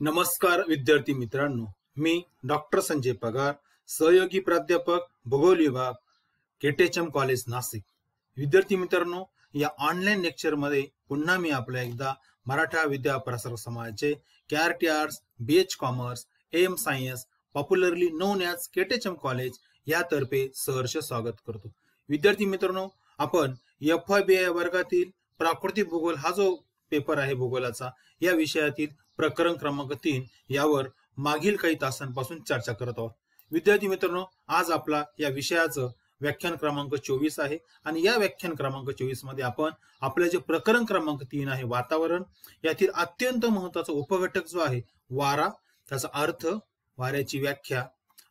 नमस्कार विद्यार्थी मित्रांनो, मी डॉक्टर संजय पगार, सहयोगी प्राध्यापक भूगोल विभाग, केटेचम कॉलेज नाशिक. विद्यार्थी मित्रांनो, या ऑनलाईन लेक्चर मध्ये पुन्हा मी आपल्या एकदा मराठा विद्या प्रसारक समाजाचे KRT arts, BH commerce, M science, popularly known as KTHM college यातर्फे सहर्ष स्वागत करतो. विद्यार्थी मित्रांनो, आपण FYBI वर्गातील प्राकृतिक भूगोल हा जो पेपर आहे भूगोलाचा, या विषयातील प्रकरण क्रमांक 3 यावर मागील काही तासांपासून चर्चा करत आहोत. विद्यार्थी मित्रांनो, आज आपला या विषयाचं व्याख्यान क्रमांक 24 आहे आणि या व्याख्यान क्रमांक 24 मध्ये आपण आपले जे प्रकरण क्रमांक 3 आहे वातावरण, यातील अत्यंत महत्वाचा उपघटक जो आहे वारा, त्याचा अर्थ, वाऱ्याची व्याख्या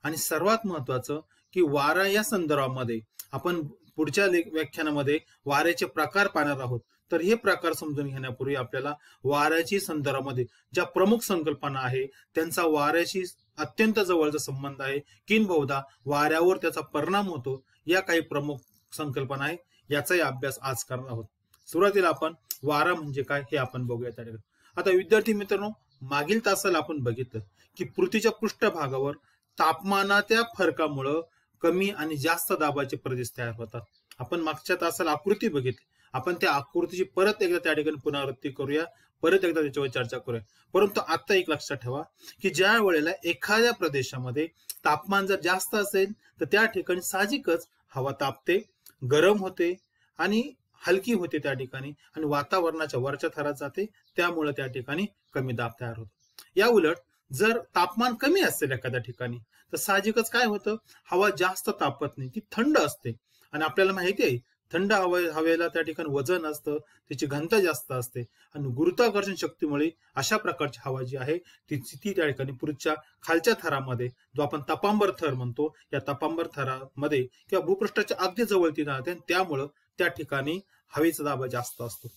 आणि सर्वात महत्वाचं की वारा या संदर्भामध्ये आपण पुढच्या व्याख्यानामध्ये वाऱ्याचे प्रकार पाहणार आहोत. तर हे प्रकार समजून घेण्यापूर्वी आपल्याला वाऱ्याची संदर्भामध्ये ज्या प्रमुख संकल्पना आहे त्यांचा वाऱ्याशी अत्यंत जवळचा संबंध आहे, किंबहुदा वाऱ्यावर त्याचा परिणाम होतो, या काही प्रमुख संकल्पना आहे याचाही अभ्यास आज करणार आहोत. सुरुवातीला आपण वारा म्हणजे काय हे आपण बघूया. आता विद्यार्थी मित्रांनो, मागील तासाला आपण बघितलं की पृथ्वीच्या पृष्ठभागावर तापमानाच्या फरकामुळे कमी आणि जास्त दाबाचे प्रदेश तयार होतात. आपण मागच्या तासाला आकृती बघितली, आपण त्या आकृतीची परत एकदा त्या ठिकाणी पुनरावृत्ती करूया, परत एकदा त्याच्यावर चर्चा करूया. परंतु आता एक लक्षात ठेवा की ज्या वेळेला एखाद्या प्रदेशामध्ये तापमान जर जास्त असेल तर त्या ठिकाणी साहजिकच हवा तापते, गरम होते आणि हलकी होते त्या ठिकाणी, आणि वातावरणाच्या वरच्या थरात जाते, त्यामुळे त्या ठिकाणी कमी दाब तयार होतो. या उलट जर तापमान कमी असेल एखाद्या ठिकाणी तर साहजिकच काय होतं, हवा जास्त तापत नाही, ती थंड असते. आणि आपल्याला माहिती आहे थंड हवेला त्या ठिकाणी वजन असतं, त्याची घनता जास्त असते, आणि गुरुत्वाकर्षण शक्तीमुळे अशा प्रकारची हवा जी आहे ती त्या ठिकाणी पृथ्वीच्या खालच्या थरामध्ये, जो आपण तपांबर थर म्हणतो, या तपांबर थरामध्ये किंवा भूपृष्ठाच्या अगदी जवळ ती राहते, त्यामुळं त्या ठिकाणी हवेचा दाब जास्त असतो.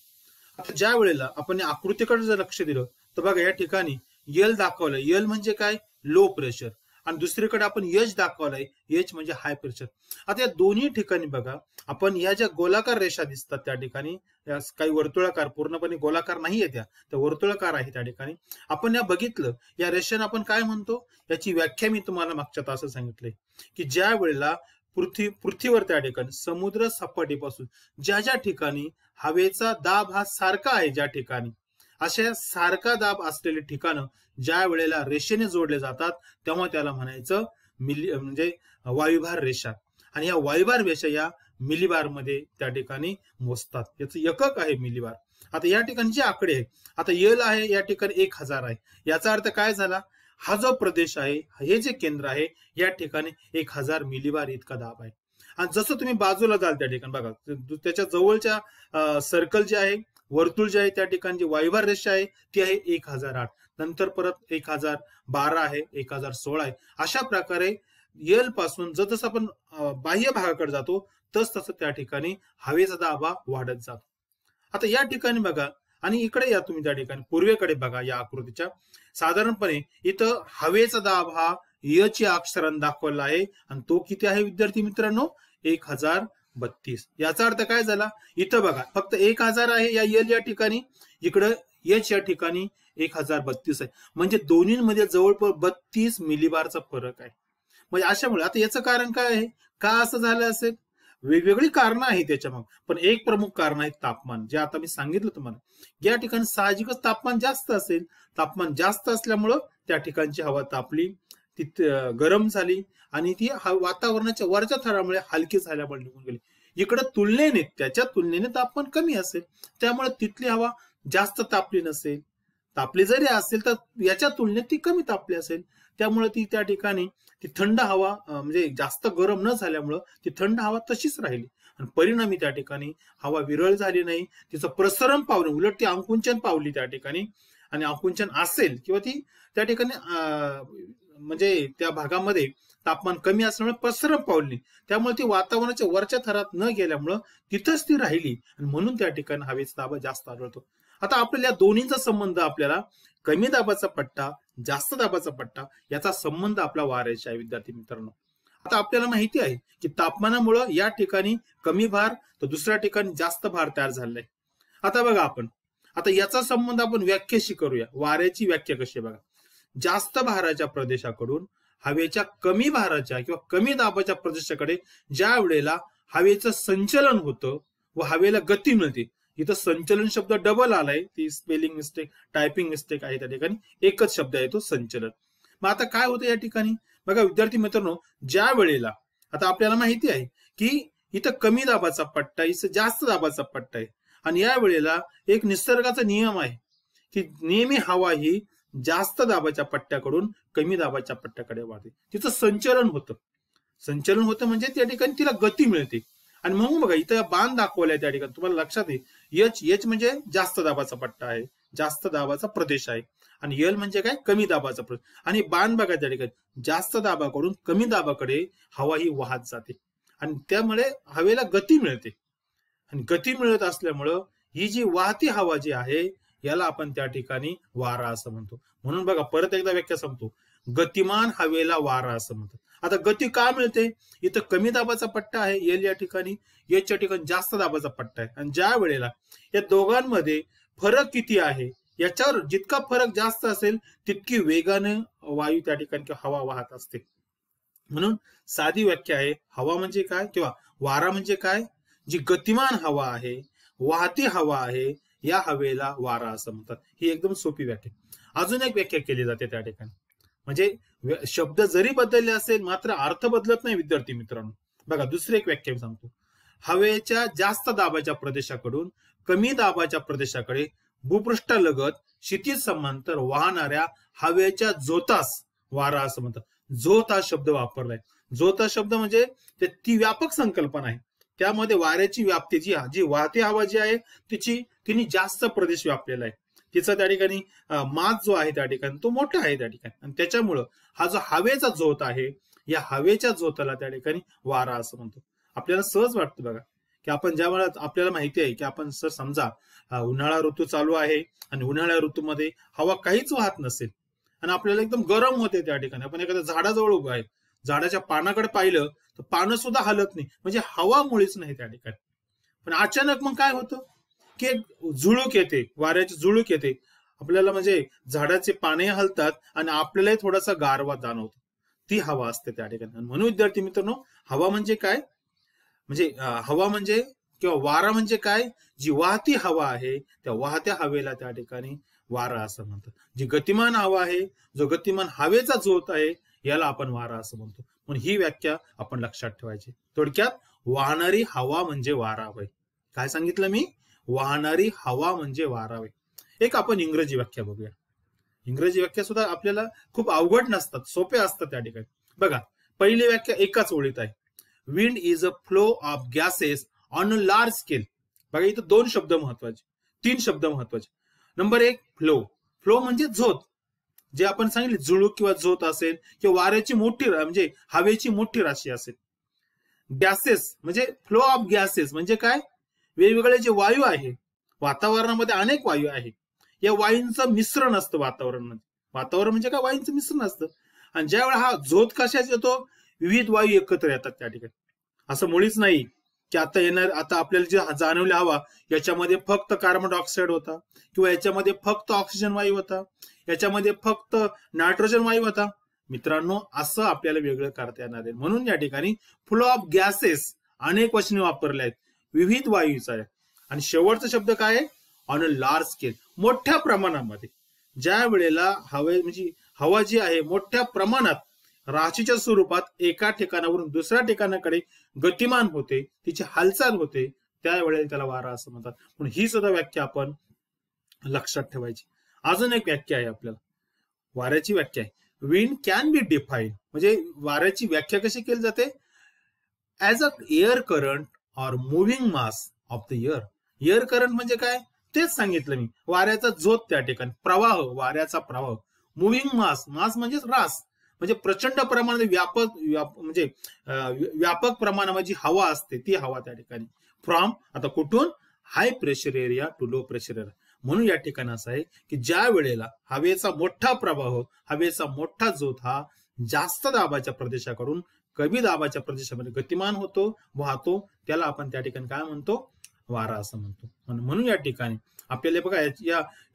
आता ज्या वेळेला आपण या आकृतीकडे जर लक्ष दिलं तर बघा, या ठिकाणी यल दाखवलं, यल म्हणजे काय, लो प्रेशर, आणि दुसरीकडे आपण एच दाखवलाय, एच म्हणजे हाय प्रेशर. आता या दोन्ही ठिकाणी बघा, आपण या ज्या गोलाकार रेषा दिसतात त्या ठिकाणी, काही वर्तुळाकार, पूर्णपणे गोलाकार नाहीये, त्या वर्तुळाकार आहे त्या ठिकाणी. आपण या बघितलं, या रेषेने आपण काय म्हणतो, याची व्याख्या मी तुम्हाला मागच्या तासात सांगितलंय की ज्या वेळेला पृथ्वीवर त्या ठिकाणी समुद्र सपाटीपासून ज्या ठिकाणी हवेचा दाब हा सारखा आहे, ज्या ठिकाणी अशा सारखा दाब असलेले ठिकाणं ज्या वेळेला रेषेने जोडले जातात तेव्हा त्याला म्हणायचं म्हणजे वायुभार रेषा, आणि या वायुभार रेषा या मिलीबार मध्ये त्या ठिकाणी मोजतात, याचं एकक आहे मिलीबार. आता या ठिकाणी जे आकडे आहे, आता यल आहे या ठिकाणी 1000 आहे, याचा अर्थ काय झाला, हा जो प्रदेश आहे, हे जे केंद्र आहे, या ठिकाणी 1000 मिलीबार इतका दाब आहे. आणि जसं तुम्ही बाजूला जाल त्या ठिकाणी बघा, त्याच्या जवळच्या सर्कल जे आहे, वर्तुळ जे आहे, त्या ठिकाणी जी वायुभार रेषा आहे ती आहे 1008, नंतर परत 1012 आहे, 1016 आहे. अशा प्रकारे यल पासून जसं आपण बाह्य भागाकडे जातो तसं त्या ठिकाणी हवेचा दाब वाढत जातो. आता या ठिकाणी बघा, आणि इकडे या तुम्ही त्या ठिकाणी पूर्वेकडे बघा, या आकृतीच्या साधारणपणे इथं हवेचा दाब हा य च्या अक्षराने दाखवला आहे, आणि तो किती आहे विद्यार्थी मित्रांनो, 1032. याचा अर्थ काय झाला, इथं बघा फक्त 1000 आहे या यल या ठिकाणी, इकडं एच या ठिकाणी 1032 आहे, म्हणजे दोन्हीमध्ये जवळपास 32 मिलीबारचा फरक आहे. म्हणजे अशामुळे आता याचं कारण काय आहे, का असं झालं असेल, वेगवेगळी कारणं आहेत त्याच्या मग, पण एक प्रमुख कारण आहे तापमान, जे आता मी सांगितलं तुम्हाला. या ठिकाणी साहजिकच तापमान जास्त असेल, तापमान जास्त असल्यामुळं त्या ठिकाणची हवा तापली, ती गरम झाली, आणि ती वातावरणाच्या वरच्या थरामुळे हलकी झाल्यामुळे निघून गेली. इकडे तुलनेने त्याच्या तुलनेने तापमान कमी असेल, त्यामुळे तिथली हवा जास्त तापली नसेल, तापली जरी असेल तर याच्या तुलनेत ती कमी तापली असेल, त्यामुळे ती त्या ठिकाणी ती थंड हवा, म्हणजे जास्त गरम न झाल्यामुळं ती थंड हवा तशीच राहिली, आणि परिणामी त्या ठिकाणी हवा विरळ झाली नाही, तिचं प्रसरण पावलं, उलट ती आकुंचन पावली त्या ठिकाणी. आणि आकुंचन असेल किंवा ती त्या ठिकाणी म्हणजे त्या भागामध्ये तापमान कमी असल्यामुळे प्रसरण पावली, त्यामुळे ती वातावरणाच्या वरच्या थरात न गेल्यामुळं तिथंच ती राहिली, आणि म्हणून त्या ठिकाणी हवेचा दाब जास्त आढळतो. आता आपल्याला दोन्हीचा संबंध, आपल्याला कमी दाबाचा पट्टा, जास्त दाबाचा पट्टा, याचा संबंध आपला वाऱ्याचा आहे विद्यार्थी मित्रांनो. आता आपल्याला माहिती आहे की तापमानामुळे या ठिकाणी कमी भार तर दुसऱ्या ठिकाणी जास्त भार तयार झालाय. आता बघा, आपण आता याचा संबंध आपण व्याख्याशी करूया, वाऱ्याची व्याख्या कशी बघा. जास्त भाराच्या प्रदेशाकडून हवेच्या कमी भाराच्या किंवा कमी दाबाच्या प्रदेशाकडे ज्या वेळेला हवेचं संचलन होतं व हवेला गती मिळते. इथं संचलन शब्द डबल आलाय, ती स्पेलिंग मिस्टेक, टायपिंग मिस्टेक आहे त्या ठिकाणी. एकच शब्द आहे तो संचलन. मग आता काय होतं या ठिकाणी बघा विद्यार्थी मित्रांनो, ज्या वेळेला आता आपल्याला माहिती आहे की इथं कमी दाबाचा पट्टा, इथं जास्त दाबाचा पट्टा आहे, आणि या वेळेला एक निसर्गाचा नियम आहे की नेहमी हवा ही जास्त दाबाच्या पट्ट्याकडून कमी दाबाच्या पट्ट्याकडे वाढते. तिचं संचलन होतं. संचलन होतं म्हणजे त्या ठिकाणी तिला गती मिळते. आणि म्हणून बघा इथं बाण दाखवलाय त्या ठिकाणी तुम्हाला लक्षात येईल, एच म्हणजे जास्त दाबाचा पट्टा आहे, जास्त दाबाचा प्रदेश आहे, आणि यल म्हणजे काय, कमी दाबाचा प्रदेश. आणि बाण बघा त्या ठिकाणी जास्त दाबाकडून कमी दाबाकडे हवा ही वाहत जाते आणि त्यामुळे हवेला गती मिळते. आणि गती मिळत असल्यामुळं ही जी वाहती हवा जी आहे याला आपण त्या ठिकाणी वारा असं म्हणतो. म्हणून बघा परत एकदा व्याख्या सांगतो, गतिमान हवेला वारा असं म्हणतात. आता गती का मिळते, इथं कमी दाबाचा पट्टा आहे एल या ठिकाणी, एचच्या ठिकाणी जास्त दाबाचा पट्टा आहे, आणि ज्या वेळेला या दोघांमध्ये फरक किती आहे याच्यावर जितका फरक जास्त असेल तितकी वेगाने वायू त्या ठिकाणी किंवा हवा वाहत असते. म्हणून साधी व्याख्या आहे, हवा म्हणजे काय किंवा वारा म्हणजे काय, जी गतिमान हवा आहे, वाहती हवा आहे, या हवेला वारा असं म्हणतात. ही एकदम सोपी व्याख्या. अजून एक व्याख्या केली जाते त्या ठिकाणी, म्हणजे शब्द जरी बदलले असेल मात्र अर्थ बदलत नाही विद्यार्थी मित्रांनो. बघा दुसरी एक व्याख्या सांगतो, हवेच्या जास्त दाबाच्या प्रदेशाकडून कमी दाबाच्या प्रदेशाकडे भूपृष्ठालगत क्षितिज समांतर वाहणाऱ्या हवेच्या झोतास वारा असं म्हणतात. झोत हा शब्द वापरलाय. झोत हा शब्द म्हणजे ती व्यापक संकल्पना आहे. त्यामध्ये वाऱ्याची व्याप्ती जी वाहती हवा जी आहे तिने जास्त प्रदेश व्यापलेला आहे. तिचा त्या ठिकाणी मास जो आहे त्या ठिकाणी तो मोठा आहे त्या ठिकाणी, आणि त्याच्यामुळं हा जो हवेचा झोत आहे या हवेच्या झोताला त्या ठिकाणी वारा असं म्हणतो. आपल्याला सहज वाटतं बघा की आपण ज्या वेळेला आपल्याला माहिती आहे की आपण सर समजा उन्हाळा ऋतू चालू आहे आणि उन्हाळ्या ऋतूमध्ये हवा काहीच वाहत नसेल आणि आपल्याला एकदम गरम होते त्या ठिकाणी, आपण एखाद्या झाडाजवळ उभं आहे, झाडाच्या पानाकडे पाहिलं तर पानं सुद्धा हलत नाही, म्हणजे हवा मुळीच नाही त्या ठिकाणी. पण अचानक मग काय होतं की झुळूक येते, वाऱ्याची झुळूक येते आपल्याला, म्हणजे झाडाचे पाने हलतात आणि आपल्यालाही थोडासा गारवा जाणवतो. ती हवा असते त्या ठिकाणी. म्हणून विद्यार्थी मित्रांनो, हवा म्हणजे काय, म्हणजे हवा म्हणजे किंवा वारा म्हणजे काय, जी वाहती हवा आहे त्या वाहत्या हवेला त्या ठिकाणी वारा असं म्हणतात. जी गतिमान हवा आहे, जो गतिमान हवेचा झोत आहे याला आपण वारा असं म्हणतो. म्हणून ही व्याख्या आपण लक्षात ठेवायची. थोडक्यात वाहणारी हवा म्हणजे वारा होय. काय सांगितलं मी, वाहणारी हवा म्हणजे वारा होय. एक आपण इंग्रजी व्याख्या बघूया. इंग्रजी व्याख्या सुद्धा आपल्याला खूप अवघड नसतात, सोप्या असतात त्या ठिकाणी. बघा पहिली व्याख्या एकाच ओळीत आहे, wind is a flow of gases on a large scale. बघा इथं 2 शब्द महत्वाचे, 3 शब्द महत्वाचे. Number 1 flow. फ्लो म्हणजे झोत, जे आपण सांगितले झुळूक किंवा झोत असेल किंवा वाऱ्याची मोठी म्हणजे हवेची मोठी राशी असेल. गॅसेस म्हणजे फ्लो ऑफ गॅसेस म्हणजे काय, वेगवेगळे जे वायू आहे, वातावरणामध्ये अनेक वायू आहे, या वायूंचं मिश्रण असतं वातावरणामध्ये. वातावरण म्हणजे काय, वायूंचं मिश्रण असतं. आणि ज्यावेळेला हा झोत कशाच येतो, विविध वायू एकत्र येतात त्या ठिकाणी. असं मुळीच नाही की आता आपल्याला जे जाणवले हवा याच्यामध्ये फक्त कार्बन डायऑक्साईड होता किंवा याच्यामध्ये फक्त ऑक्सिजन वायू होता, याच्यामध्ये फक्त नायट्रोजन वायू होता. मित्रांनो असं आपल्याला वेगळं करता येणार आहे. म्हणून या ठिकाणी फ्लो ऑफ गॅसेस अनेक वचने वापरले आहेत, विविध वायूचा आहे. आणि शेवटचा शब्द काय आहे, ऑन अ लार्ज स्केल, मोठ्या प्रमाणामध्ये. ज्या वेळेला म्हणजे हवा जी आहे मोठ्या प्रमाणात राशीच्या स्वरूपात एका ठिकाणावरून दुसऱ्या ठिकाणाकडे गतिमान होते, तिची हालचाल होते, त्यावेळेला त्याला वारा असं म्हणतात. म्हणून ही सुद्धा व्याख्या आपण लक्षात ठेवायची. अजून एक व्याख्या आहे आपल्याला, वाऱ्याची व्याख्या आहे, विंड कॅन बी डिफाईन. म्हणजे वाऱ्याची व्याख्या कशी केली जाते, as a air current or moving mass of the air. Air current म्हणजे काय, तेच सांगितलं मी, वाऱ्याचा झोत त्या ठिकाणी, प्रवाह, वाऱ्याचा प्रवाह. मुव्हिंग मास, मास म्हणजे रास, म्हणजे प्रचंड प्रमाणात व्यापक प्रमाणामध्ये जी हवा असते ती हवा त्या ठिकाणी. फ्रॉम, आता कुठून, high pressure area to low pressure area. म्हणून या ठिकाणी असं आहे की ज्या वेळेला हवेचा मोठा प्रवाह, हवेचा मोठा झोत हा जास्त दाबाच्या प्रदेशाकडून कमी दाबाच्या प्रदेशामध्ये गतिमान होतो, वाहतो, त्याला आपण त्या ठिकाणी काय म्हणतो, वारा असं म्हणतो. म्हणून या ठिकाणी आपल्याला बघा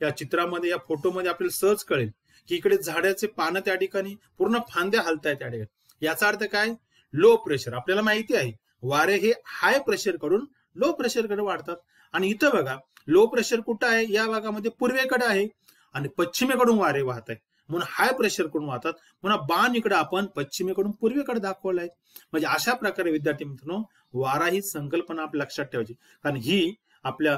या चित्रामध्ये, या फोटोमध्ये आपल्याला सहज कळेल की इकडे झाडाचे पानं त्या ठिकाणी पूर्ण फांद्या हलतायत त्या ठिकाणी. याचा अर्थ काय? Low pressure. आपल्याला माहिती आहे वारे हे हाय प्रेशर कडून लो प्रेशर कडे वाढतात. आणि इथं बघा लो प्रेशर कुठं आहे? या भागामध्ये पूर्वेकडे आहे आणि पश्चिमेकडून वारे वाहत आहे, म्हणून हाय प्रेशर कडून वाहतात. पुन्हा बाण इकडे आपण पश्चिमेकडून पूर्वेकडे दाखवलाय. म्हणजे अशा प्रकारे विद्यार्थी मित्रांनो वारा ही संकल्पना आपल्या लक्षात ठेवायची, कारण ही आपल्या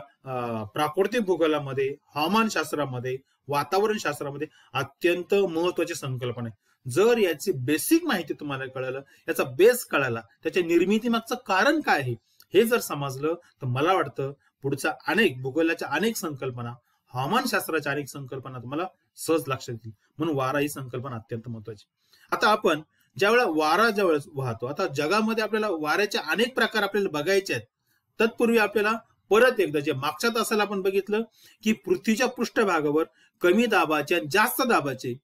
प्राकृतिक भूगोलामध्ये, हवामानशास्त्रामध्ये, वातावरण शास्त्रामध्ये अत्यंत महत्वाची संकल्पना आहे. जर याची बेसिक माहिती तुम्हाला कळलं, याचा बेस कळाला, त्याच्या निर्मिती मागचं कारण काय आहे हे जर समजलं, तर मला वाटतं पुढच्या अनेक भूगोलाच्या अनेक संकल्पना, हवामानशास्त्राच्या अनेक संकल्पना तुम्हाला सहज लक्षात येतील. म्हणून वारा ही संकल्पना अत्यंत महत्वाची. आता आपण ज्यावेळेला वारा जवळ वाहतो, आता जगामध्ये आपल्याला वाऱ्याचे अनेक प्रकार आपल्याला बघायचे आहेत. तत्पूर्वी आपल्याला परत एकदा जे मागच्या तासाला आपण बघितलं की पृथ्वीच्या पृष्ठभागावर कमी दाबाचे आणि जास्त दाबाचे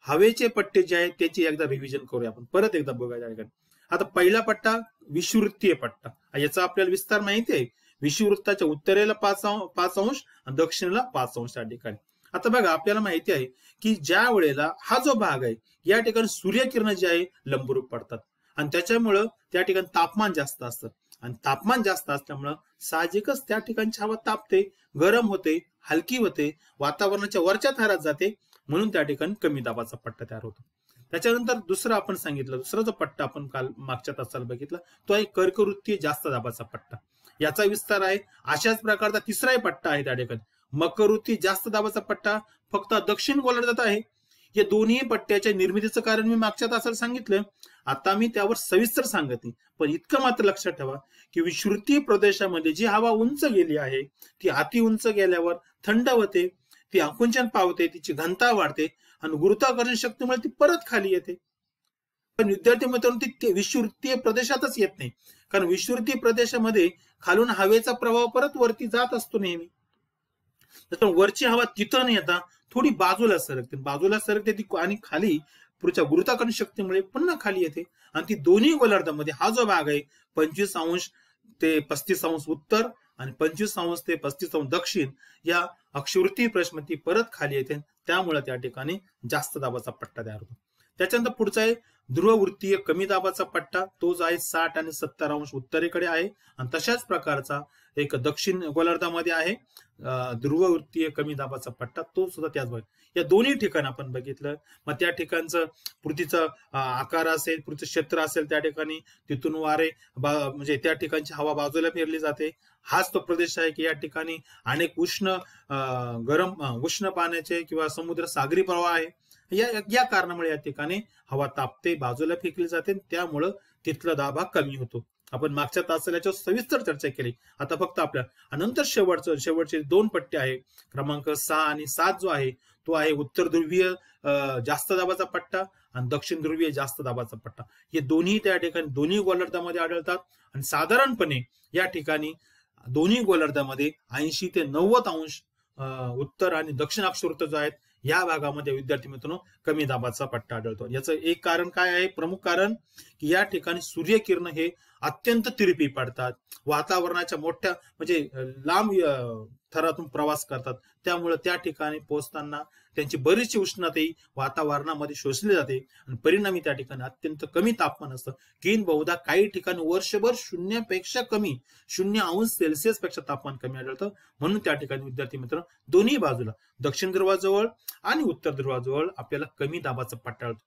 हवेचे पट्टे जे आहेत त्याची एकदा रिव्हिजन करूया आपण, परत एकदा बघायला. आता पहिला पट्टा विषुवृत्तीय पट्टा, याचा आपल्याला विस्तार माहिती आहे. विषुवृत्ताच्या उत्तरेला 5 अंश आणि दक्षिणेला 5 अंश त्या ठिकाणी. आता बघा आपल्याला माहिती आहे की ज्या वेळेला हा जो भाग आहे या ठिकाणी सूर्यकिरण जे आहे लंबरूप पडतात आणि त्याच्यामुळं त्या ठिकाणी तापमान जास्त असतं आणि तापमान जास्त असल्यामुळं साहजिकच त्या ठिकाणची हवा तापते, गरम होते, हलकी होते, वातावरणाच्या वरच्या थरात जाते, म्हणून त्या ठिकाणी कमी दाबाचा पट्टा तयार होतो. त्याच्यानंतर दुसरा आपण सांगितलं, दुसरा जो पट्टा आपण काल मागच्या तासाला बघितला तो आहे कर्कवृत्तीय जास्त दाबाचा पट्टा. याचा विस्तार आहे. अशाच प्रकारचा तिसराही पट्टा आहे त्या ठिकाणी मकरवृत्ती जास्त दाबाचा पट्टा, फक्त दक्षिण गोलार्धात आहे. या दोन्ही पट्ट्याच्या निर्मितीचं कारण मी मागच्या तासाला सांगितलं, आता मी त्यावर सविस्तर सांगत नाही, पण इतकं मात्र लक्षात ठेवा की विषुवृत्तीय प्रदेशामध्ये जी हवा उंच गेली आहे ती अति उंच गेल्यावर थंड होते, ती आकुंचन पावते, तिची घनता वाढते आणि गुरुत्वाकर्षण शक्तीमुळे ती परत खाली येते. पण विद्यार्थी मित्रांनो ती विषुवृत्तीय प्रदेशातच येत नाही, कारण विषुवृत्तीय प्रदेशामध्ये खालून हवेचा प्रवाह परत वरती जात असतो नेहमी. वरची हवा तिथं नाही येता थोडी बाजूला सरकते ती आणि खाली पुढच्या गुरुत्वाकर्षण शक्तीमुळे पुन्हा खाली येते. आणि ती दोन्ही गोलार्धामध्ये हा जो भाग आहे 25 अंश ते 35 अंश उत्तर आणि 25 अंश ते 35 अंश दक्षिण या अक्षवृत्तीय प्रदेशामध्ये परत खाली येते, त्यामुळे त्या ठिकाणी जास्त दाबाचा पट्टा तयार होतो. त्याच्यानंतर पुढचा आहे ध्रुववृत्तीय कमी दाबाचा पट्टा, तो जो आहे 60 आणि 70 अंश उत्तरेकडे आहे आणि तशाच प्रकारचा एक दक्षिण गोलार्धामध्ये आहे ध्रुववृत्तीय कमी दाबाचा पट्टा, तो सुद्धा त्याच भाग. या दोन्ही ठिकाणी आपण बघितलं, मग त्या ठिकाणचं पृथ्वीचा आकार असेल, पृथ्वी क्षेत्र असेल, त्या ठिकाणी तिथून वारे म्हणजे त्या ठिकाणची हवा बाजूला फिरली जाते. हाच तो प्रदेश आहे की या ठिकाणी अनेक उष्ण पाण्याचे किंवा समुद्र सागरी प्रवाह आहे. या कारणामुळे या ठिकाणी हवा तापते, बाजूला फेकली जाते, त्यामुळं तिथला दाब कमी होतो. आपण मागच्या तासाला याच्यावर सविस्तर चर्चा केली. आता फक्त आपल्या नंतर शेवटचे 2 पट्टे आहे, क्रमांक 6 आणि 7 जो आहे तो आहे उत्तर ध्रुवीय जास्त दाबाचा पट्टा आणि दक्षिण ध्रुवीय जास्त दाबाचा पट्टा. हे दोन्ही त्या ठिकाणी दोन्ही गोलार्धामध्ये आढळतात आणि साधारणपणे या ठिकाणी दोन्ही गोलार्धामध्ये 80 ते 90 अंश उत्तर आणि दक्षिण अक्षवृत्त जो आहेत या भागामध्ये विद्यार्थी मित्रांनो कमी दाबाचा पट्टा आढळतो. याचं एक कारण काय आहे? प्रमुख कारण की या ठिकाणी सूर्यकिरण हे अत्यंत तिरपी पडतात, वातावरणाच्या मोठ्या म्हणजे लांब थरातून प्रवास करतात, त्यामुळे त्या ठिकाणी पोहोचताना त्यांची बरीचशी उष्णता वातावरणामध्ये शोषली जाते आणि परिणामी त्या ठिकाणी अत्यंत कमी तापमान असतं. बहुधा काही ठिकाणी वर्षभर 0पेक्षा कमी 0 अंश सेल्सिअस पेक्षा तापमान कमी आढळतं. म्हणून त्या ठिकाणी विद्यार्थी मित्र दोन्ही बाजूला दक्षिण ध्रुवाजवळ आणि उत्तर ध्रुवाजवळ आपल्याला कमी दाबाचा पट्टा आढळतो.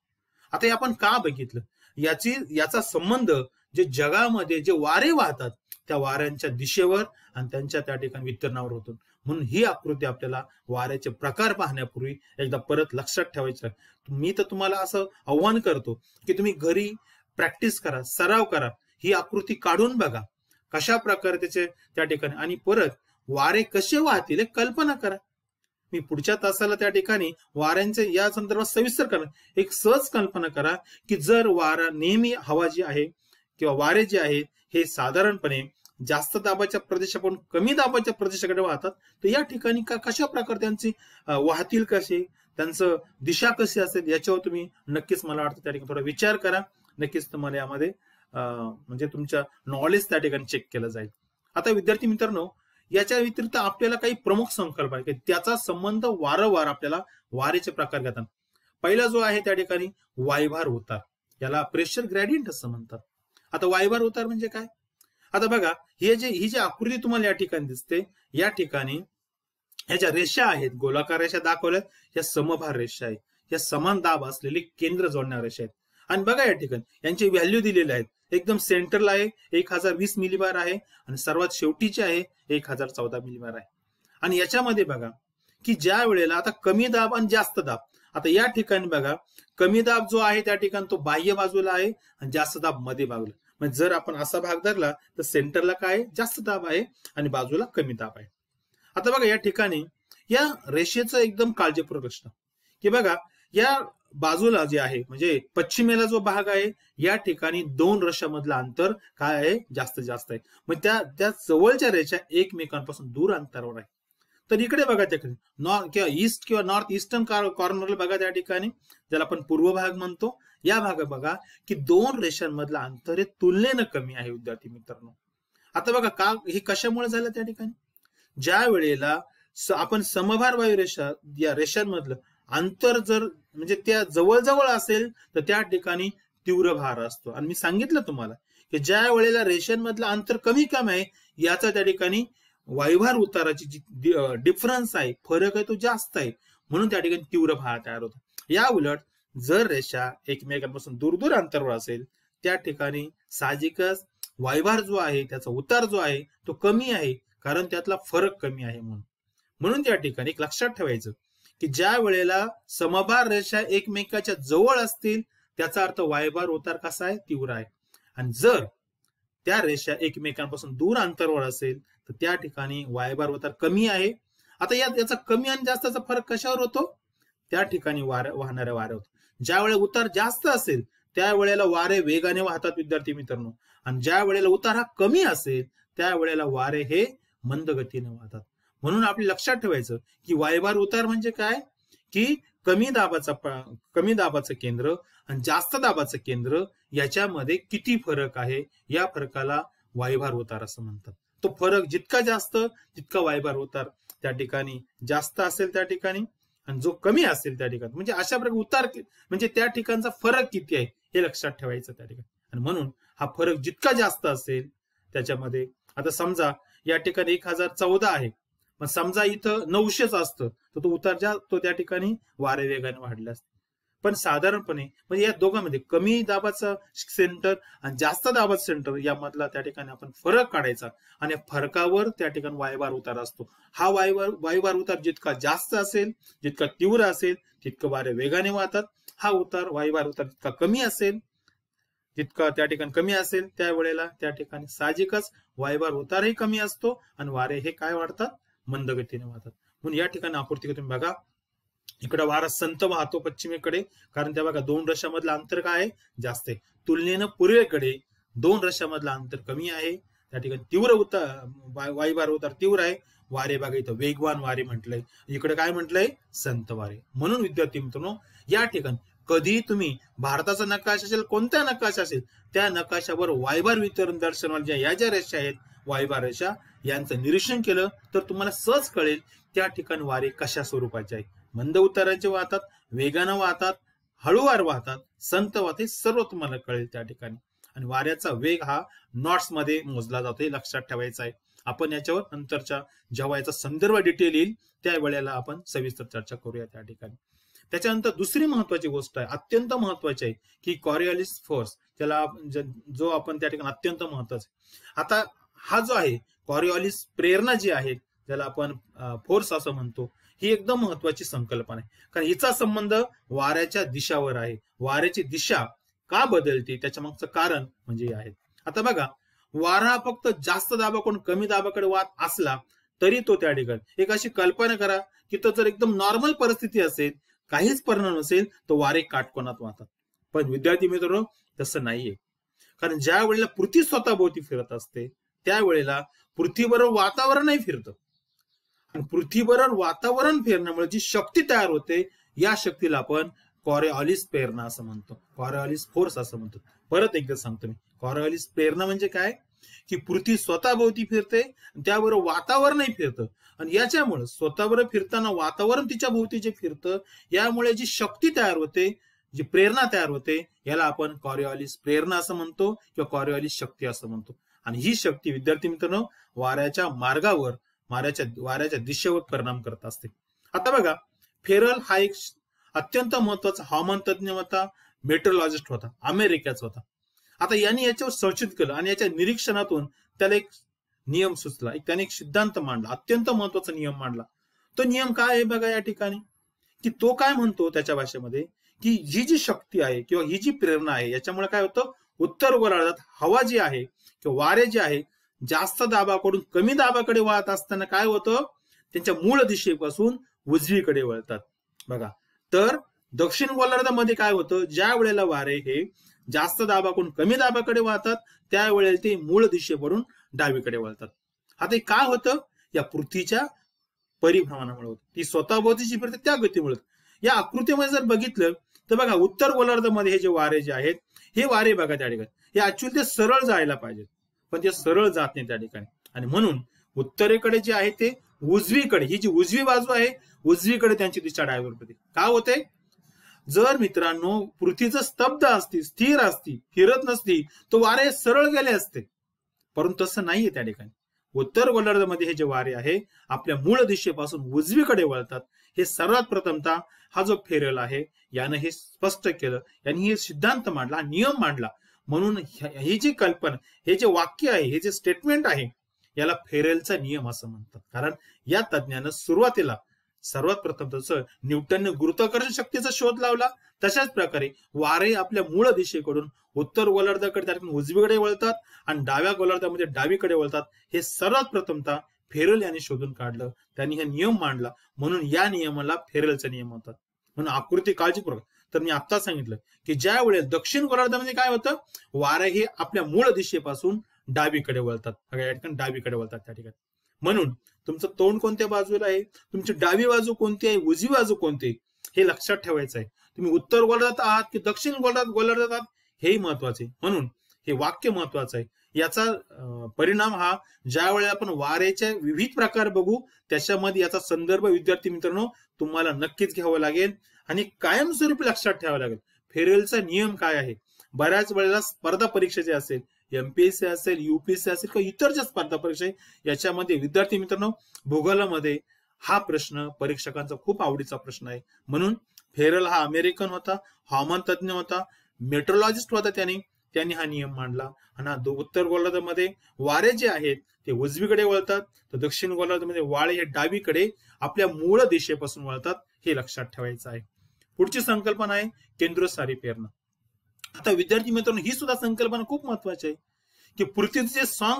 आता हे आपण का बघितलं? याचा संबंध जे जगामध्ये जे वारे वाहतात त्या वाऱ्यांच्या दिशेवर आणि त्यांच्या त्या ठिकाणी वितरणावर होतो. म्हणून ही आकृती आपल्याला वाऱ्याचे प्रकार पाहण्यापूर्वी एकदा परत लक्षात ठेवायचं आहे. मी तर तुम्हाला असं आव्हान करतो की तुम्ही घरी प्रॅक्टिस करा, सराव करा, ही आकृती काढून बघा कशा प्रकारे त्याचे त्या ठिकाणी आणि परत वारे कसे वाहतील हे कल्पना करा. मी पुढच्या तासाला त्या ठिकाणी वाऱ्यांचे या संदर्भात सविस्तर करा. एक सहज कल्पना करा की जर वारा नेहमी हवा जी आहे किंवा वारे जे आहेत हे साधारणपणे जास्त दाबाच्या प्रदेशापासून कमी दाबाच्या प्रदेशाकडे वाहतात, तर या ठिकाणी कशा प्रकारे त्यांची वाहतील कसे, त्यांचं दिशा कशी असेल याच्यावर तुम्ही नक्कीच मला वाटतं त्या ठिकाणी थोडा विचार करा. नक्कीच तुम्हाला यामध्ये म्हणजे तुमच्या नॉलेज त्या ठिकाणी चेक केलं जाईल. आता विद्यार्थी मित्रांनो याच्या व्यतिरिक्त आपल्याला काही प्रमुख संकल्पना आहे की त्याचा संबंध वारंवार आपल्याला वारेचे प्रकार घेतात. पहिला जो आहे त्या ठिकाणी वायभार उतार, याला प्रेशर ग्रेडियंट असं म्हणतात. आता वायभार उतार म्हणजे काय? आता बघा, ही जी आकृती तुम्हाला या ठिकाणी दिसते, या ठिकाणी ह्या ज्या रेषा आहेत, गोलाकार रेषा दाखवल्यात, या समभार रेषा आहेत, या समान दाब असलेली केंद्र जोडणाऱ्या रेषा आहेत. आणि बघा या ठिकाणी यांची व्हॅल्यू दिलेल्या आहेत. एकदम सेंटरला आहे 1020 मिलीबार आहे आणि सर्वात शेवटीचे आहे 1014 मिलीबार आहे. आणि याच्यामध्ये बघा की ज्या वेळेला आता कमी दाब आणि जास्त दाब, आता या ठिकाणी बघा कमी दाब जो आहे त्या ठिकाणी तो बाह्य बाजूला आहे आणि जास्त दाब मध्ये बाजूला. म्हणजे जर आपण असा भाग धरला तर सेंटरला काय जास्त दाब आहे आणि बाजूला कमी दाब आहे. आता बघा या ठिकाणी या रेषेचं एकदम काळजीपूर्वक लक्ष, की बघा या बाजूला जे आहे म्हणजे पश्चिमेला जो भाग आहे या ठिकाणी दोन रेषांमधलं अंतर काय आहे? जास्त आहे. मग त्या जवळच्या रेषा एकमेकांपासून दूर अंतरावर आहे. तर इकडे बघा त्याकडे नॉर्थ किंवा ईस्ट किंवा नॉर्थ ईस्टर्न कॉर्नरला बघा त्या ठिकाणी ज्याला आपण पूर्व भाग म्हणतो, या भागात बघा की दोन रेषांमधलं अंतर हे तुलनेनं कमी आहे विद्यार्थी मित्रांनो. आता बघा का हे कशामुळे झालं? त्या ठिकाणी ज्या वेळेला आपण समभार वायू रेषा या रेषांमधलं अंतर जर म्हणजे त्या जवळजवळ असेल तर त्या ठिकाणी तीव्र भार असतो. आणि मी सांगितलं तुम्हाला की ज्या वेळेला रेषांमधलं अंतर कमी आहे याचा त्या ठिकाणी वायुभार उताराची जी डिफरन्स आहे, फरक आहे, तो जास्त आहे, म्हणून त्या ठिकाणी तीव्र भार तयार होतो. या उलट जर रेषा एकमेकांपासून दूर दूर अंतरावर असेल त्या ठिकाणी साहजिकच वायुभार जो आहे त्याचा उतार जो आहे तो कमी आहे, कारण त्यातला फरक कमी आहे. म्हणून त्या ठिकाणी एक लक्षात ठेवायचं की ज्या वेळेला समभार रेषा एकमेकाच्या जवळ असतील त्याचा अर्थ वायुभार उतार कसा आहे? तीव्र आहे. आणि जर त्या रेषा एकमेकांपासून दूर अंतरावर असेल तर त्या ठिकाणी वायुभार उतार कमी आहे. आता याचा कमी आणि जास्तचा फरक कशावर होतो? त्या ठिकाणी वाहणाऱ्या वाऱ्यावर होतो. ज्या वेळेला उतार जास्त असेल त्यावेळेला वारे वेगाने वाहतात विद्यार्थी मित्रांनो, आणि ज्या वेळेला उतार हा कमी असेल त्यावेळेला वारे हे मंद गतीने वाहतात. म्हणून आपल्या लक्षात ठेवायचं की वायुभार उतार म्हणजे काय? की कमी दाबाचं केंद्र आणि जास्त दाबाचं केंद्र याच्यामध्ये किती फरक आहे, या फरकाला वायुभार उतार असं म्हणतात. तो फरक जितका जास्त तितका वायुभार उतार त्या ठिकाणी जास्त असेल त्या ठिकाणी, आणि जो कमी असेल त्या ठिकाणी म्हणजे अशा प्रकारे उतार म्हणजे त्या ठिकाणचा फरक किती आहे हे लक्षात ठेवायचं त्या ठिकाणी. आणि म्हणून हा फरक जितका जास्त असेल त्याच्यामध्ये, आता समजा या ठिकाणी 1014 आहे, पण समजा इथं 900 असतं तर तो उतार तो त्या ठिकाणी वारे वेगाने वाढला असतो. पण साधारणपणे म्हणजे या दोघांमध्ये कमी दाबाचा सेंटर आणि जास्त दाबाचा सेंटर यामधला त्या ठिकाणी आपण फरक काढायचा आणि फरकावर त्या ठिकाणी वायुभार उतार असतो. हा वायुभार उतार जितका जास्त असेल, जितका तीव्र असेल तितकं वारे वेगाने वाहतात. हा वायुभार उतार जितका कमी असेल, जितका त्या ठिकाणी कमी असेल त्यावेळेला त्या ठिकाणी साहजिकच वायुभार उतारही कमी असतो आणि वारे हे काय वाढतात? मंद गतीने वाहतात. म्हणून या ठिकाणी आकृती तुम्ही बघा, इकडे वारा संत वाहतो पश्चिमेकडे, कारण त्या बघा दोन रेषांमधलं अंतर काय आहे? जास्त आहे. तुलनेनं पूर्वेकडे दोन रेषांमधलं अंतर कमी आहे. त्या ठिकाणी तीव्र वायुभार उतार तीव्र आहे. वारे बघा इथं वेगवान वारे म्हटलंय, इकडे काय म्हटलंय? संत वारे. म्हणून विद्यार्थी मित्रांनो या ठिकाणी कधी तुम्ही भारताचा नकाशा असेल, कोणत्या नकाशा असेल त्या नकाशावर वायुभार वितरण दर्शनवाल्या या ज्या रेषा आहेत वायुभार रेषा यांचं निरीक्षण केलं तर तुम्हाला सहज कळेल त्या ठिकाणी वारे कशा स्वरूपाचे आहे. मंद उताराचे वाहतात, वेगानं वाहतात, हळूवार वाहतात, संत वाहते, सर्व तुम्हाला कळेल त्या ठिकाणी. आणि वाऱ्याचा वेग हा नॉट्स मध्ये मोजला जातो, हे लक्षात ठेवायचं आहे. आपण याच्यावर नंतरच्या जेव्हा याचा संदर्भ डिटेल येईल त्या वेळेला आपण सविस्तर चर्चा करूया त्या ठिकाणी. त्याच्यानंतर दुसरी महत्वाची गोष्ट आहे, अत्यंत महत्वाची आहे, की कॉरिओलिस फोर्स, त्याला जो आपण त्या ठिकाणी अत्यंत महत्वाचा आहे. आता हा जो आहे कॉरिओलिस प्रेरणा जी आहे ज्याला आपण फोर्स असं म्हणतो, ही एकदम महत्वाची संकल्पना आहे, कारण हिचा संबंध वाऱ्याच्या दिशावर आहे. वाऱ्याची दिशा का बदलते त्याच्या मागचं कारण म्हणजे आहे. आता बघा वारा फक्त जास्त दाबाकडून कमी दाबाकडे वाहत असला तरी तो त्या ठिकाणी एक अशी कल्पना करा की तो जर एकदम नॉर्मल परिस्थिती असेल, काहीच परिणाम नसेल, तो वारे काटकोनात वाहतात. पण विद्यार्थी मित्रांनो तसं नाहीये, कारण ज्या वेळेला पृथ्वी स्वतःभोवती फिरत असते त्यावेळेला पृथ्वीबरोबर वातावरणही फिरतं, आणि पृथ्वीबरोबर वातावरण फिरण्यामुळे जी शक्ती तयार होते या शक्तीला आपण कॉरिओलिस प्रेरणा असं म्हणतो, कॉरिओलिस फोर्स असं म्हणतो. परत एकदा सांगतो मी, कॉरिओलिस प्रेरणा म्हणजे काय? की पृथ्वी स्वतःभोवती फिरते, त्याबरोबर वातावरणही फिरतं, आणि याच्यामुळे स्वतःबरोबर फिरताना वातावरण तिच्या भोवती जे फिरतं, यामुळे जी शक्ती तयार होते, जी प्रेरणा तयार होते, याला आपण कॉरिओलिस प्रेरणा असं म्हणतो किंवा कॉरिओलिस शक्ती असं म्हणतो. आणि ही शक्ती विद्यार्थी मित्रांनो वाऱ्याच्या मार्गावर, वाऱ्याच्या दिशेवर परिणाम करत असते. आता बघा, फेरल हा एक अत्यंत महत्वाचा हवामान तज्ञ होता, मेट्रोलॉजिस्ट होता, अमेरिकेचा होता. आता यांनी याच्यावर संशोधन केलं आणि याच्या निरीक्षणातून त्याला एक नियम सुचला, त्याने एक सिद्धांत मांडला, अत्यंत महत्वाचा नियम मांडला. तो नियम काय आहे बघा या ठिकाणी, की तो काय म्हणतो त्याच्या भाषेमध्ये, की ही जी शक्ती आहे किंवा ही जी प्रेरणा आहे, याच्यामुळे काय होतं, उत्तर गोलार्धात हवा जी आहे किंवा वारे जे आहे जास्त दाबाकडून कमी दाबाकडे वाहत असताना काय होतं, त्यांच्या मूळ दिशेपासून उजवीकडे वळतात. बघा, तर दक्षिण गोलार्धामध्ये काय होतं, ज्या वेळेला वारे हे जास्त दाबाकडून कमी दाबाकडे वाहतात त्यावेळेला ते मूळ दिशेवरून डावीकडे वळतात. आता काय होतं, या पृथ्वीच्या परिभ्रमणामुळे होतं, ती स्वतःभोवतीची फिरते त्या गतीमुळे. या आकृतीमध्ये जर बघितलं तर बघा, उत्तर गोलार्धामध्ये हे जे वारे जे आहेत, हे वारे बघा त्या ठिकाणी हे ऍक्च्युअली ते सरळ जायला पाहिजेत, पण ते सरळ जात नाही त्या ठिकाणी. आणि म्हणून उत्तरेकडे जे आहे ते उजवीकडे, ही जी उजवी बाजू आहे उजवीकडे त्यांची दिशा डावीवर होते. का होते, जर मित्रांनो पृथ्वी जर स्तब्ध असती, स्थिर असती, फिरत नसती, तो वारे सरळ गेले असते, परंतु तसं नाहीये त्या ठिकाणी. उत्तर गोलार्धामध्ये हे जे वारे आहे आपल्या मूळ दिशेपासून उजवीकडे वळतात. हे सर्वात प्रथमतः हा जो फेरल आहे यानं हे स्पष्ट केलं, यांनी हे सिद्धांत मांडला, नियम मांडला. म्हणून ही जी कल्पना, हे जे वाक्य आहे, हे जे स्टेटमेंट आहे, याला फेरेलचा नियम असं म्हणतात. कारण या तज्ञानं सुरुवातीला सर्वात प्रथम तसं न्यूटनने गुरुत्वाकर्षण शक्तीचा शोध लावला. तशाच प्रकारे वारे आपल्या मूळ दिशेकडून उत्तर गोलार्धाकडे उजवीकडे वळतात आणि डाव्या गोलार्धामध्ये डावीकडे वळतात. हे सर्वात प्रथमतः फेरेल यांनी शोधून काढलं, त्यांनी हे नियम मांडला. म्हणून या नियमाला फेरेलचा नियम म्हणतात. म्हणून आकृती काळजीपूर्वक, तर मी आता सांगितलं की ज्या वेळेस दक्षिण गोलार्धामध्ये काय होतं, वारे हे आपल्या मूळ दिशेपासून डावीकडे वळतात, या ठिकाणी डावीकडे वळतात त्या ठिकाणी. म्हणून तुमचं तोंड कोणत्या बाजूला आहे, तुमची डावी बाजू कोणती आहे, उजवी बाजू कोणती आहे, हे लक्षात ठेवायचं आहे. तुम्ही उत्तर गोलार्धात आहात की दक्षिण गोलार्धात आहात, हेही महत्वाचे. म्हणून हे वाक्य महत्वाचं आहे. याचा परिणाम हा ज्या वेळेला आपण वाऱ्याचे विविध प्रकार बघू त्याच्यामध्ये याचा संदर्भ विद्यार्थी मित्रांनो तुम्हाला नक्कीच घ्यावा लागेल आणि कायमस्वरूपी लक्षात ठेवावं लागेल. फेरेलचा नियम काय आहे. बऱ्याच वेळेला स्पर्धा परीक्षा जे असेल, एमपीएससी असेल, युपीएससी असेल किंवा इतर ज्या स्पर्धा परीक्षा याच्यामध्ये विद्यार्थी मित्रांनो भूगोलामध्ये हा प्रश्न परीक्षकांचा खूप आवडीचा प्रश्न आहे. म्हणून फेरेल हा अमेरिकन होता, हवामान तज्ञ होता, मेट्रोलॉजिस्ट होता. त्यांनी हा नियम मांडला. आणि उत्तर गोलार्धामध्ये वारे जे आहेत ते उजवीकडे वळतात, तर दक्षिण गोलार्धामध्ये वारे हे डावीकडे आपल्या मूळ दिशेपासून वळतात, हे लक्षात ठेवायचं आहे. पुढची संकल्पना आहे केंद्रस्थानी प्रेरणा. आता विद्यार्थी मित्रांनो ही सुद्धा संकल्पना खूप महत्वाची आहे की पृथ्वीचे जे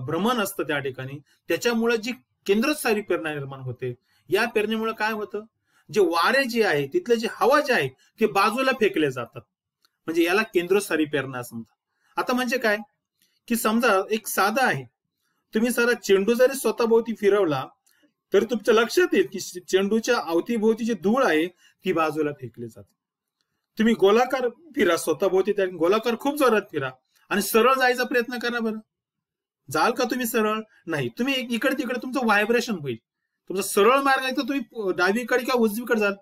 भ्रमण असतं त्या ठिकाणी त्याच्यामुळे जी केंद्रस्थानी प्रेरणा निर्माण होते. या प्रेरणेमुळे काय होतं, जे वारे जे आहे तिथले जे हवा जे आहे ते बाजूला फेकले जातात, म्हणजे याला केंद्रस्थानी प्रेरणा असं म्हणतात. आता म्हणजे काय की समजा एक साधा आहे, तुम्ही सारा चेंडू जरी स्वतःभोवती फिरवला तर तुमच्या लक्षात येईल की चेंडूच्या अवतीभोवती जी धूळ आहे ती बाजूला फेकली जाते. तुम्ही गोलाकार फिरा स्वतःभोवती, त्या गोलाकार खूप जोरात फिरा आणि सरळ जायचा प्रयत्न करा, बरं जाल का तुम्ही सरळ? नाही, तुम्ही इकडे तिकडे तुमचं व्हायब्रेशन होईल. तुमचा सरळ मार्ग आहे तर तुम्ही डावीकडे किंवा उजवीकडे जाल.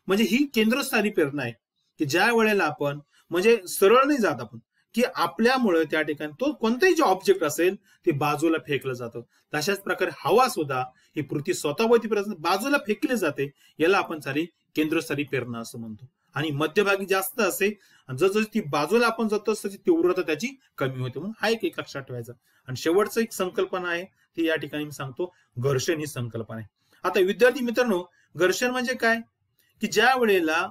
म्हणजे ही केंद्रस्थानी प्रेरणा आहे की ज्या वेळेला आपण म्हणजे सरळ नाही जात आपण, की आपल्यामुळे त्या ठिकाणी तो कोणताही जे ऑब्जेक्ट असेल ते बाजूला फेकलं जातं. तशाच प्रकारे हवा सुद्धा ही पृथ्वी स्वतःभोवती बाजूला फेकली जाते, याला आपण सारी केंद्रस्थानी प्रेरणा असं म्हणतो. आणि मध्यभागी जास्त असे, जसं ती बाजूला आपण जातो तशी तीव्रता त्याची कमी होते. म्हणून हा एक लक्षात ठेवायचा. आणि शेवटचं एक संकल्पना आहे ती या ठिकाणी मी सांगतो, घर्षण ही संकल्पना आहे. आता विद्यार्थी मित्रांनो घर्षण म्हणजे काय की ज्या वेळेला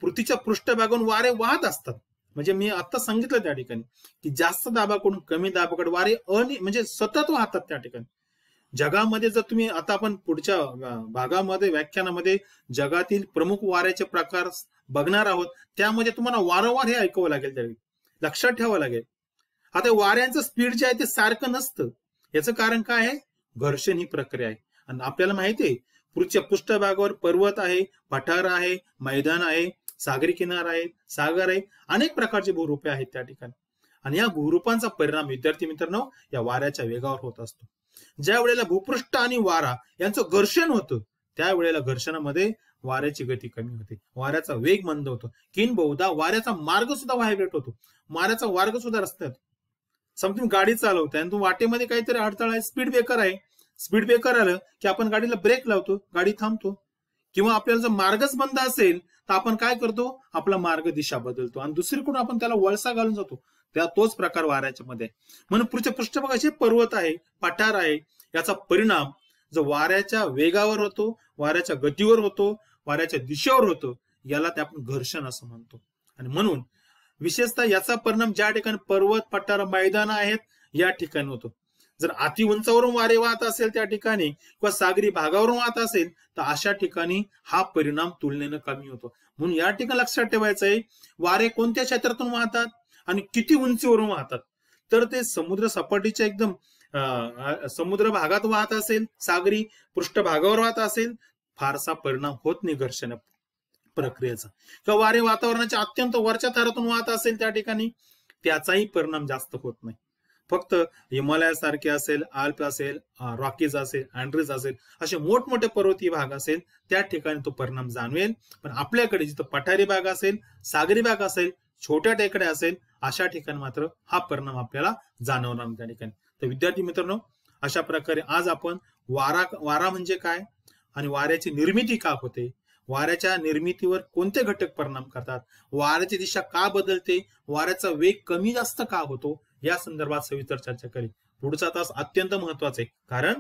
पृथ्वीच्या पृष्ठभागावरून वारे वाहत असतात, म्हणजे मी आता सांगितलं त्या ठिकाणी की जास्त दाबाकडून कमी दाबाकडे वारे म्हणजे सतत वाहतात त्या ठिकाणी. जगामध्ये जर तुम्ही आता आपण पुढच्या भागामध्ये व्याख्यानामध्ये जगातील प्रमुख वाऱ्याचे प्रकार बघणार आहोत, त्यामध्ये तुम्हाला वारंवार हे ऐकावं लागेल, त्यावेळी लक्षात ठेवावं लागेल. आता वाऱ्यांचं स्पीड जे आहे ते सारखं नसतं. याचं कारण काय आहे, घर्षण ही प्रक्रिया आहे. आणि आपल्याला माहिती आहे पृथ्वीच्या पृष्ठभागावर पर्वत आहे, पठार आहे, मैदान आहे, सागरी किनारा आहे, सागर आहे, अनेक प्रकारचे भूरूपे आहेत त्या ठिकाणी. आणि या भूरूपांचा परिणाम विद्यार्थी मित्रांनो या वाऱ्याच्या वेगावर होत असतो. ज्या वेळेला भूपृष्ठ आणि वारा यांचं घर्षण होतं त्यावेळेला घर्षणामध्ये वाऱ्याची गती कमी होते, वाऱ्याचा वेग मंद होतो, किंबहुदा वाऱ्याचा मार्ग सुद्धा व्हायब्रेट होतो, वाऱ्याचा मार्ग सुद्धा रस्त्यात. समजा तुम्ही गाडी चालवताय आणि तुम्ही वाटेमध्ये काहीतरी अडथळा आहे, स्पीड ब्रेकर आहे, स्पीड ब्रेकर आलं की आपण गाडीला ब्रेक लावतो, गाडी थांबतो. किंवा आपल्याला जर मार्गच बंद असेल तर आपण काय करतो, आपला मार्ग दिशा बदलतो आणि दुसरीकडून आपण त्याला वळसा घालून जातो. त्या तोच प्रकार वाऱ्याच्या मध्ये. म्हणून पुढच्या पृष्ठभागाचे पर्वत आहे, पठार आहे, याचा परिणाम जो वाऱ्याच्या वेगावर होतो, वाऱ्याच्या गतीवर होतो, वाऱ्याच्या दिशेवर होतो, याला ते आपण घर्षण असं म्हणतो. आणि म्हणून विशेषतः याचा परिणाम ज्या ठिकाणी पर्वत, पठार, मैदान आहेत या ठिकाणी होतो. जर अति उंचावरून वारे वाहत असेल त्या ठिकाणी किंवा सागरी भागावरून वाहत असेल तर अशा ठिकाणी हा परिणाम तुलनेनं कमी होतो. म्हणून या ठिकाणी लक्षात ठेवायचं आहे, वारे कोणत्या क्षेत्रातून वाहतात आणि किती उंचीवरून वाहतात. तर ते समुद्र सपाटीच्या एकदम समुद्र भागात वाहत असेल, सागरी पृष्ठभागावर वाहत असेल, फारसा परिणाम होत नाही घर्षण प्रक्रियेचा. किंवा वारे वातावरणाच्या अत्यंत वरच्या थरातून वाहत असेल त्या ठिकाणी त्याचाही परिणाम जास्त होत नाही. फक्त हिमालयासारखे असेल, आल्प असेल, रॉकीज असेल, अँड्रीज असेल, असे मोठमोठे पर्वतीय भाग असेल त्या ठिकाणी तो परिणाम जाणवेल. पण आपल्याकडे जिथं पठारी भाग असेल, सागरी भाग असेल, छोट्या टेकड्या असेल अशा ठिकाणी मात्र हा परिणाम आपल्याला जाणवणार त्या ठिकाणी. तर विद्यार्थी मित्रांनो, अशा प्रकारे आज आपण वारा म्हणजे काय आणि वाऱ्याची निर्मिती का होते, वाऱ्याच्या निर्मितीवर कोणते घटक परिणाम करतात, वाऱ्याची दिशा का बदलते, वाऱ्याचा वेग कमी जास्त का होतो या संदर्भात सविस्तर चर्चा करी. पुढचा तास अत्यंत महत्वाचा आहे, कारण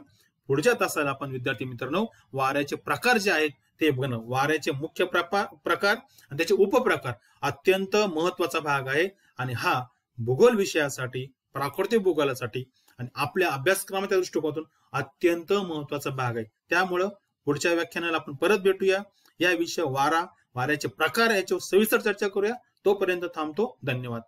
पुढच्या तासाला आपण विद्यार्थी मित्रांनो वाऱ्याचे प्रकार जे आहेत ते बघणं, वाऱ्याचे मुख्य प्रकार आणि त्याचे उपप्रकार अत्यंत महत्वाचा भाग आहे. आणि हा भूगोल विषयासाठी, प्राकृतिक भूगोलासाठी आणि आपल्या अभ्यासक्रमाच्या दृष्टिकोनातून अत्यंत महत्वाचा भाग आहे. त्यामुळं पुढच्या व्याख्यानाला आपण परत भेटूया. या विषय वाऱ्याचे प्रकार याच्यावर सविस्तर चर्चा करूया. तोपर्यंत थांबतो. धन्यवाद.